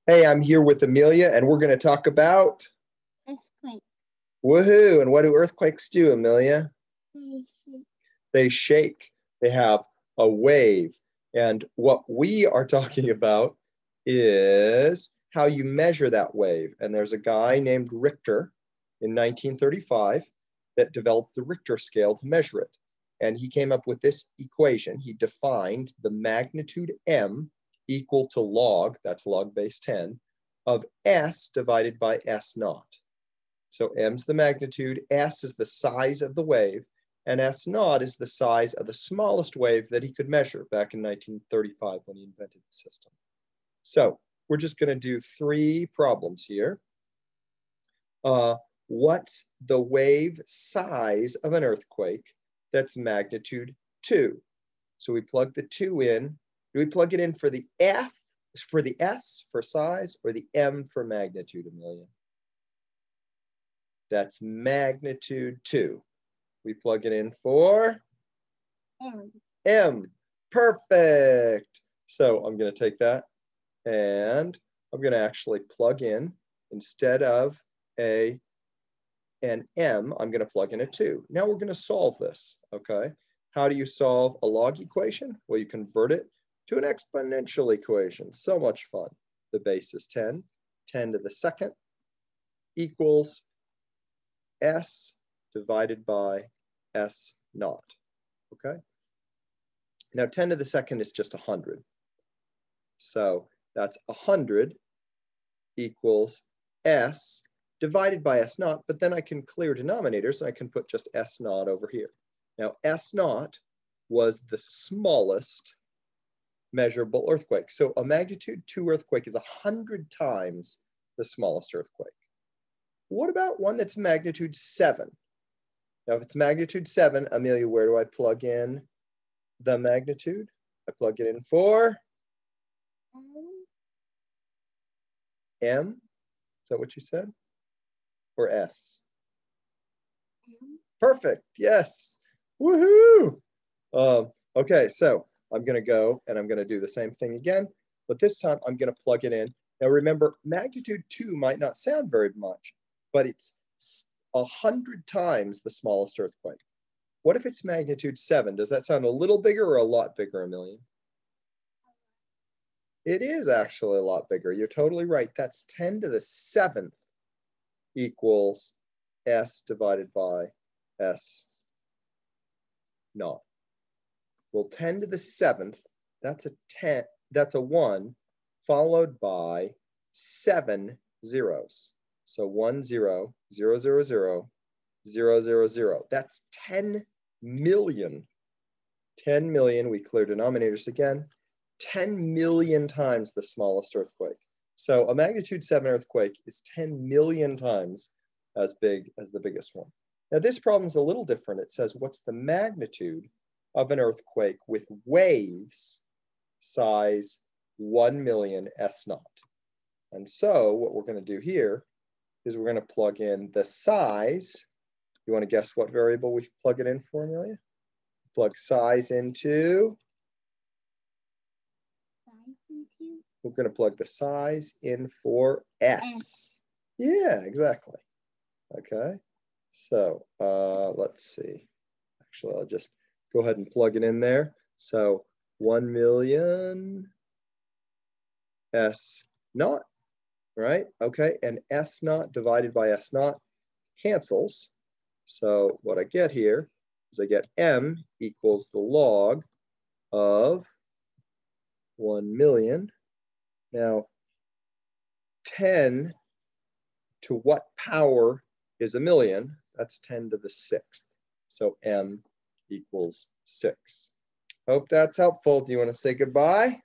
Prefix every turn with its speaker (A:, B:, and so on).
A: Hey, I'm here with Amelia, and we're going to talk about
B: Earthquake.
A: woohoo. And what do earthquakes do, Amelia? They shake. They have a wave. And what we are talking about is how you measure that wave. And there's a guy named Ricther in 1935 that developed the Richter scale to measure it. And he came up with this equation. He defined the magnitude m equal to log, that's log base 10, of s divided by s naught. So m's the magnitude, s is the size of the wave, and s naught is the size of the smallest wave that he could measure back in 1935 when he invented the system. So we're just going to do 3 problems here. What's the wave size of an earthquake that's magnitude 2? So we plug the 2 in. Do we plug it in for the F, for the S for size, or the M for magnitude, Amelia? That's magnitude 2. We plug it in for M. Perfect. So I'm going to take that and I'm going to actually plug in, instead of an M, I'm going to plug in a 2. Now we're going to solve this, okay? How do you solve a log equation? Well, you convert it to an exponential equation. So much fun. The base is 10. 10 to the second equals S divided by S naught, okay? Now 10 to the second is just 100. So that's 100 equals S divided by S naught, but then I can clear denominators and I can put just S naught over here. Now S naught was the smallest measurable earthquake. So a magnitude 2 earthquake is 100 times the smallest earthquake. What about one that's magnitude 7? Now, if it's magnitude 7, Amelia, where do I plug in the magnitude? I plug it in for M. Is that what you said? Or S? Perfect. Yes. Woohoo. Okay, so I'm going to go and I'm going to do the same thing again, but this time I'm going to plug it in. Now remember, magnitude 2 might not sound very much, but it's 100 times the smallest earthquake. What if it's magnitude 7? Does that sound a little bigger or a lot bigger, Amelia? It is actually a lot bigger. You're totally right. That's 10 to the 7th equals S divided by S naught. Well, 10 to the 7th, that's a 10, that's a 1, followed by 7 zeros. So 1, 0, 0, 0, 0, 0, 0, 0. That's 10 million. 10 million, we clear denominators again, 10 million times the smallest earthquake. So a magnitude 7 earthquake is 10 million times as big as the biggest one. Now this problem is a little different. It says, what's the magnitude of an earthquake with waves size 1 million S naught? And so what we're going to do here is we're going to plug in the size. You want to guess what variable we plug it in for, Amelia? Plug size into. We're going to plug the size in for S. Yeah, exactly. Okay. So let's see. Actually, I'll just go ahead and plug it in there. So 1 million S naught, right? Okay, and S naught divided by S naught cancels. So what I get here is I get M equals the log of 1 million. Now, 10 to what power is a million? That's 10 to the 6th. So M equals 6. Hope that's helpful. Do you want to say goodbye?